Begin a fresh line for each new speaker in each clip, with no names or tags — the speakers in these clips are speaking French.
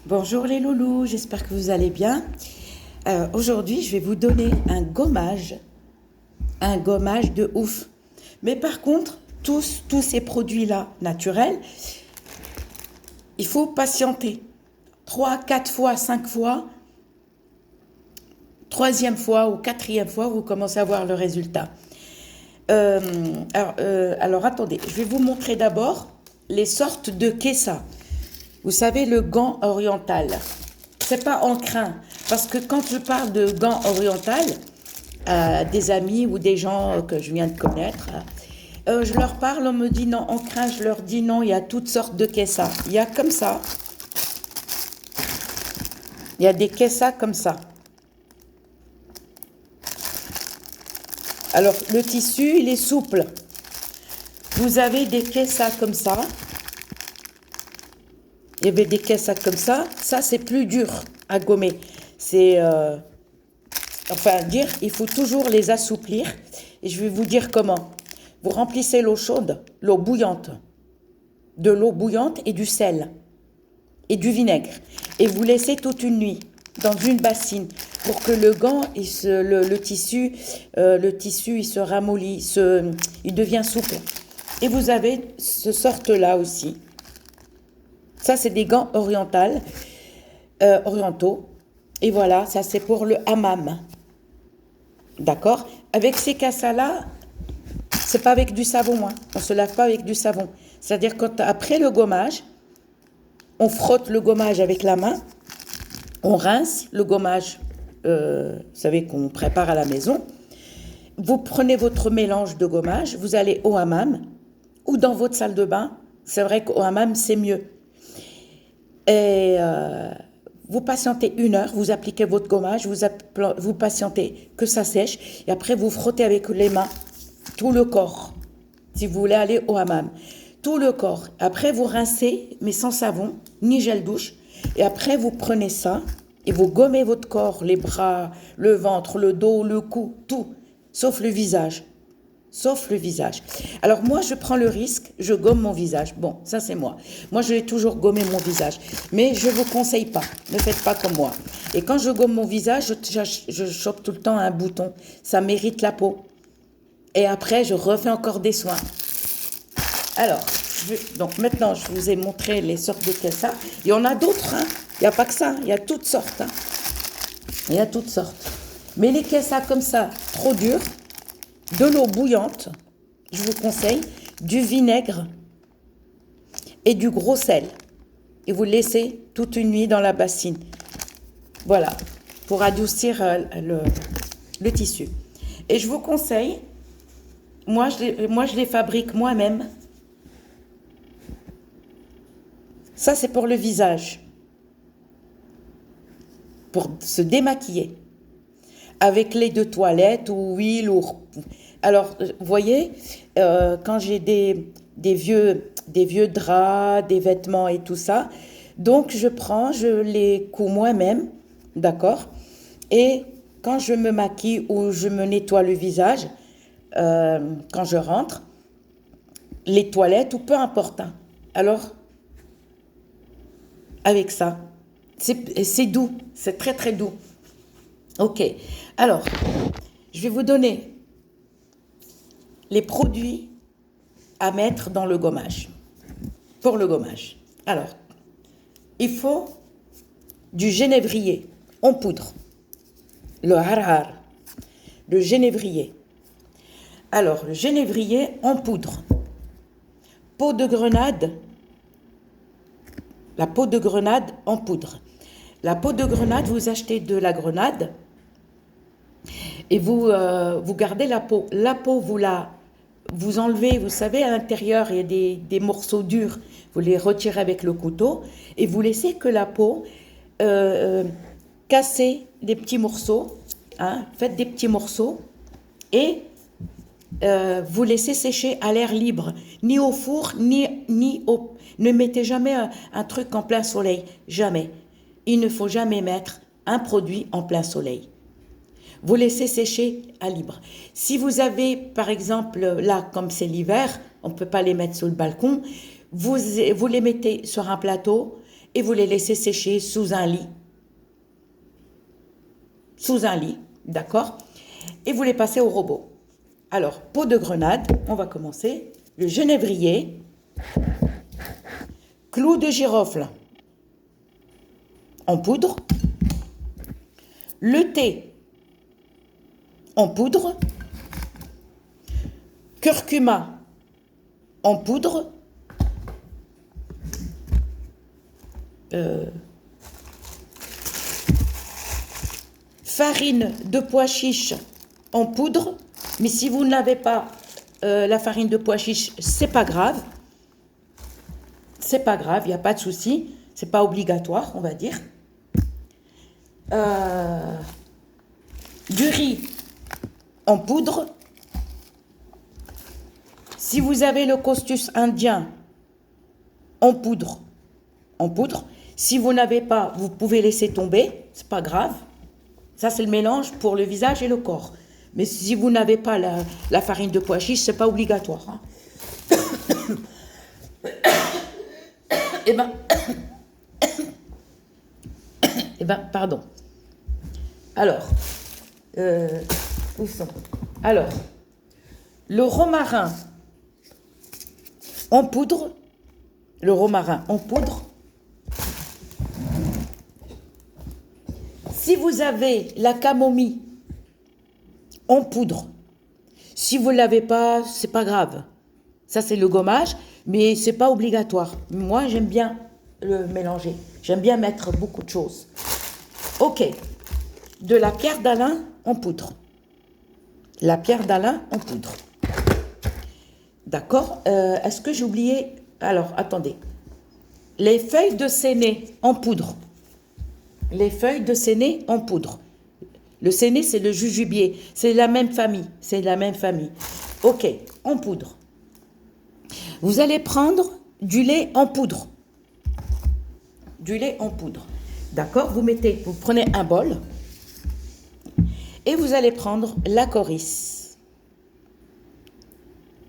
Bonjour les loulous, j'espère que vous allez bien. Aujourd'hui, je vais vous donner un gommage de ouf. Mais par contre, tous ces produits-là naturels, il faut patienter. 3, 4 fois, 5 fois, troisième fois ou quatrième fois, vous commencez à voir le résultat. Alors, attendez, je vais vous montrer d'abord les sortes de kessa. Vous savez, le gant oriental. C'est pas en crin. Parce que quand je parle de gant oriental, à des amis ou des gens que je viens de connaître, je leur parle, on me dit non, en crin, je leur dis non, il y a toutes sortes de kessa. Il y a comme ça. Il y a des kessa comme ça. Alors, le tissu, il est souple. Vous avez des kessa comme ça. Il y avait des kessa comme ça. Ça, c'est plus dur à gommer. C'est... il faut toujours les assouplir. Et je vais vous dire comment. Vous remplissez l'eau chaude, l'eau bouillante. De l'eau bouillante et du sel. Et du vinaigre. Et vous laissez toute une nuit dans une bassine pour que le gant, le tissu, il se ramollit, il devient souple. Et vous avez ce sorte-là aussi. Ça, c'est des gants orientaux. Et voilà, ça, c'est pour le hammam. D'accord? Avec ces cassas-là, c'est pas avec du savon. Hein. On se lave pas avec du savon. C'est-à-dire qu'après le gommage, on frotte le gommage avec la main. On rince le gommage, vous savez, qu'on prépare à la maison. Vous prenez votre mélange de gommage, vous allez au hammam ou dans votre salle de bain. C'est vrai qu'au hammam, c'est mieux. Et vous patientez 1 heure, vous appliquez votre gommage, vous patientez que ça sèche. Et après, vous frottez avec les mains tout le corps, si vous voulez aller au hammam. Tout le corps. Après, vous rincez, mais sans savon, ni gel douche. Et après, vous prenez ça et vous gommez votre corps, les bras, le ventre, le dos, le cou, tout, sauf le visage. Sauf le visage. Alors moi, je prends le risque, je gomme mon visage. Bon, ça c'est moi. Moi, je vais toujours gommer mon visage. Mais je ne vous conseille pas. Ne faites pas comme moi. Et quand je gomme mon visage, je chope tout le temps un bouton. Ça mérite la peau. Et après, je refais encore des soins. Alors, donc maintenant, je vous ai montré les sortes de kessa. Il y en a d'autres, hein. Il n'y a pas que ça, il y a toutes sortes. Hein. Il y a toutes sortes. Mais les kessa comme ça, trop durs, de l'eau bouillante, je vous conseille, du vinaigre et du gros sel. Et vous laissez toute une nuit dans la bassine. Voilà, pour adoucir le tissu. Et je vous conseille, moi je les fabrique moi-même. Ça, c'est pour le visage. Pour se démaquiller. Avec lait de toilette ou huile. Alors, vous voyez, quand j'ai des vieux draps, des vêtements et tout ça, donc je les couds moi-même, d'accord? Et quand je me maquille ou je me nettoie le visage, quand je rentre, les toilettes ou peu importe. Hein. Alors, avec ça, c'est doux, c'est très très doux. Ok, alors, je vais vous donner les produits à mettre dans le gommage, pour le gommage. Alors, il faut du genévrier en poudre, le harhar, le genévrier. Alors, le genévrier en poudre, peau de grenade, la peau de grenade en poudre. La peau de grenade, vous achetez de la grenade et vous gardez la peau. La peau, vous enlevez, vous savez, à l'intérieur, il y a des morceaux durs. Vous les retirez avec le couteau et vous laissez que la peau, cassez des petits morceaux, hein, faites des petits morceaux et vous laissez sécher à l'air libre, ni au four, ni au... Ne mettez jamais un truc en plein soleil, jamais. Il ne faut jamais mettre un produit en plein soleil. Vous laissez sécher à libre. Si vous avez, par exemple, là, comme c'est l'hiver, on ne peut pas les mettre sur le balcon, vous les mettez sur un plateau et vous les laissez sécher sous un lit. Sous un lit, d'accord? Et vous les passez au robot. Alors, peau de grenade, on va commencer. Le genévrier, clou de girofle en poudre, le thé en poudre, curcuma en poudre, farine de pois chiche en poudre, mais si vous n'avez pas la farine de pois chiche, c'est pas grave. C'est pas grave, il n'y a pas de souci. C'est pas obligatoire, on va dire. Du riz en poudre. Si vous avez le costus indien en poudre, en poudre. Si vous n'avez pas, vous pouvez laisser tomber, c'est pas grave. Ça, c'est le mélange pour le visage et le corps. Mais si vous n'avez pas la farine de pois chiche, c'est pas obligatoire. Hein. Pardon. Alors, où sont? Alors, le romarin en poudre, Si vous avez la camomille en poudre, si vous ne l'avez pas, c'est pas grave. Ça, c'est le gommage, mais c'est pas obligatoire. Moi, j'aime bien le mélanger. J'aime bien mettre beaucoup de choses. Ok. De la pierre d'Alain en poudre. La pierre d'Alain en poudre. D'accord. Est-ce que j'ai oublié? Alors, attendez. Les feuilles de séné en poudre. Les feuilles de séné en poudre. Le séné, c'est le jujubier. C'est la même famille. C'est la même famille. Ok, en poudre. Vous allez prendre du lait en poudre. Du lait en poudre. D'accord? Vous prenez un bol et vous allez prendre la coryce.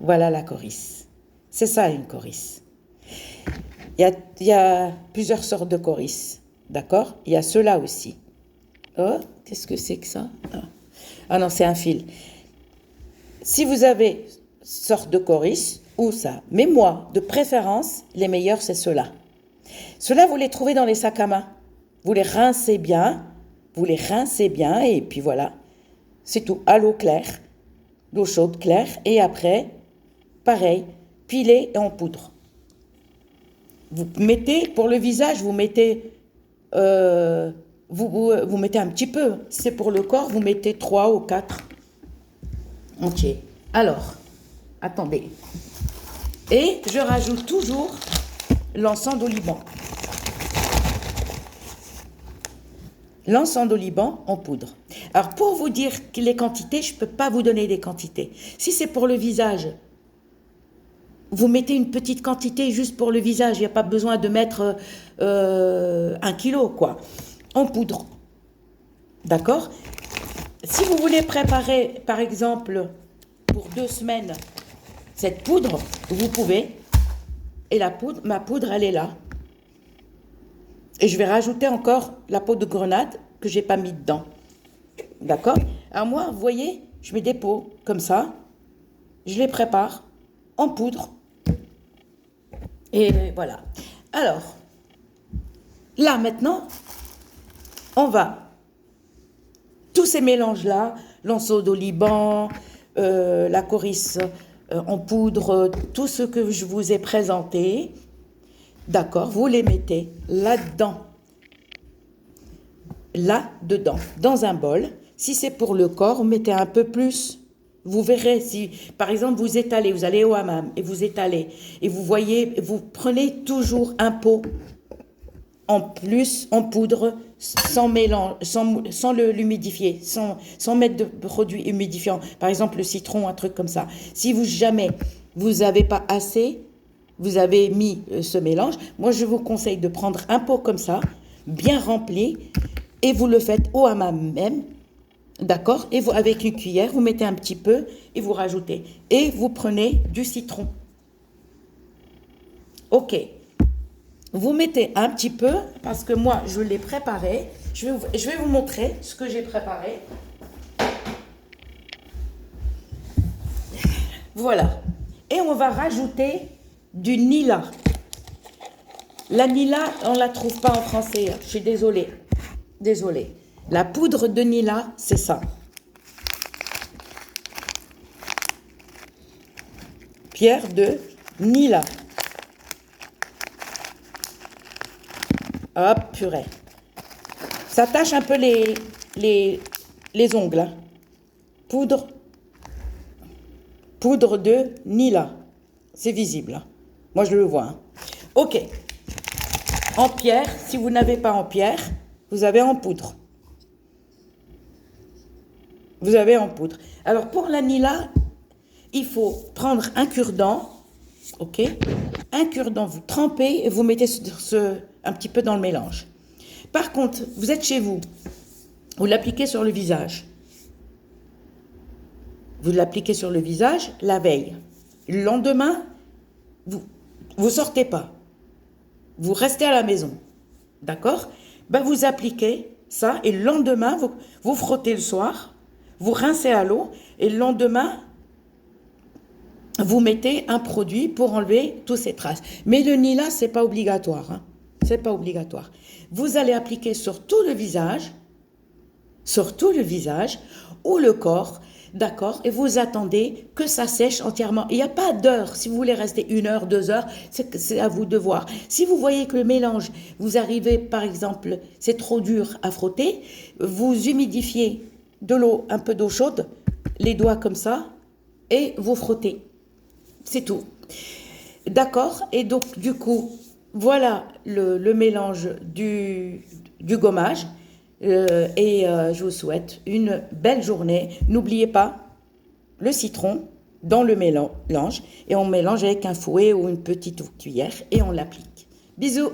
Voilà la coryce. C'est ça une coryce. Il y a plusieurs sortes de coryces. D'accord? Il y a ceux-là aussi. Oh, qu'est-ce que c'est que ça? Ah non, c'est un fil. Si vous avez sorte de coryce ou ça, mais moi, de préférence, les meilleurs, c'est ceux-là. Ceux-là, vous les trouvez dans les sacs à main. Vous les rincez bien et puis voilà. C'est tout. À l'eau claire, l'eau chaude claire, et après, pareil, pilé et en poudre. Vous mettez, pour le visage, vous mettez... vous mettez un petit peu. Si c'est pour le corps, vous mettez 3 ou 4 entiers. Alors, attendez. Et je rajoute toujours l'encens d'oliban. L'encens d'oliban en poudre. Alors, pour vous dire que les quantités, je ne peux pas vous donner des quantités. Si c'est pour le visage, vous mettez une petite quantité juste pour le visage. Il n'y a pas besoin de mettre 1 kilo, quoi. En poudre. D'accord? Si vous voulez préparer, par exemple, pour 2 semaines, cette poudre, vous pouvez. Et ma poudre, elle est là. Et je vais rajouter encore la peau de grenade que je n'ai pas mis dedans. D'accord? Alors moi, vous voyez, je mets des pots comme ça. Je les prépare en poudre. Et voilà. Alors, là maintenant, on va, tous ces mélanges-là, l'encens d'oliban, la coryce en poudre, tout ce que je vous ai présenté, d'accord, vous les mettez là-dedans, dans un bol. Si c'est pour le corps, vous mettez un peu plus. Vous verrez, si par exemple vous étalez, vous allez au hammam et vous étalez, et vous voyez, vous prenez toujours un pot en plus, en poudre, sans mélange, sans l'humidifier, sans mettre de produits humidifiants. Par exemple, le citron, un truc comme ça. Si jamais vous n'avez pas assez, vous avez mis ce mélange, moi je vous conseille de prendre un pot comme ça, bien rempli, et vous le faites au hammam même. D'accord? Et vous, avec une cuillère, vous mettez un petit peu et vous rajoutez. Et vous prenez du citron. Ok. Vous mettez un petit peu, parce que moi, je l'ai préparé. Je vais vous montrer ce que j'ai préparé. Voilà. Et on va rajouter du Nila. La Nila, on ne la trouve pas en français. Je suis désolée. Désolée. La poudre de Nila, c'est ça. Pierre de Nila. Hop, purée. Ça tâche un peu les ongles. Hein. Poudre de Nila. C'est visible. Hein. Moi, je le vois. Hein. Ok. En pierre, si vous n'avez pas en pierre, vous avez en poudre. Vous avez en poudre. Alors, pour la Nila, il faut prendre un cure-dent. Ok. Un cure-dent, vous trempez et vous mettez un petit peu dans le mélange. Par contre, vous êtes chez vous. Vous l'appliquez sur le visage. Vous l'appliquez sur le visage la veille. Le lendemain, vous sortez pas. Vous restez à la maison. D'accord? Ben vous appliquez ça et le lendemain, vous frottez le soir, vous rincez à l'eau et le lendemain, vous mettez un produit pour enlever toutes ces traces. Mais le Nila, c'est pas obligatoire. Hein. C'est pas obligatoire. Vous allez appliquer sur tout le visage ou le corps, d'accord, et vous attendez que ça sèche entièrement. Il n'y a pas d'heure. Si vous voulez rester 1 heure, 2 heures, c'est à vous de voir. Si vous voyez que le mélange, vous arrivez, par exemple, c'est trop dur à frotter, vous humidifiez de l'eau, un peu d'eau chaude, les doigts comme ça, et vous frottez. C'est tout. D'accord? Et donc, du coup, voilà le mélange du gommage. Je vous souhaite une belle journée. N'oubliez pas le citron dans le mélange. Et on mélange avec un fouet ou une petite cuillère et on l'applique. Bisous!